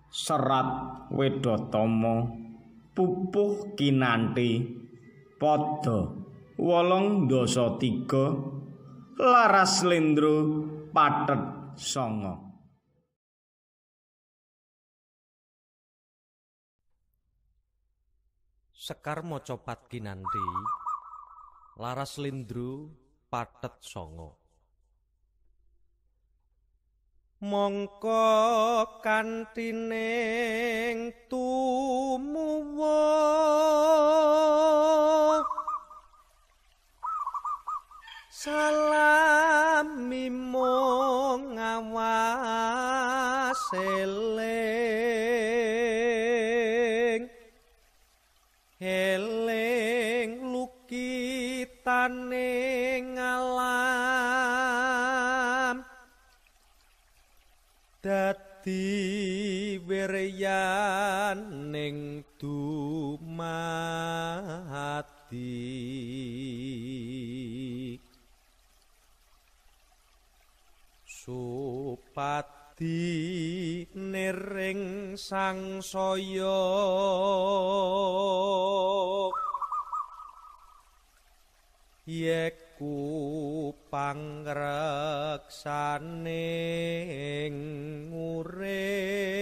Serat Wedhatama pupuh kinanthi padha 8 Laras Slendra Pathet Sanga. Sekar maca pat kinanthi Laras Slendra Pathet Sanga. Mongko kantining tumuwuh salami mung ngawas eling lukitaning alam dadi wiryaning dumadi supati niring sangsaya yeku pangreksaning urip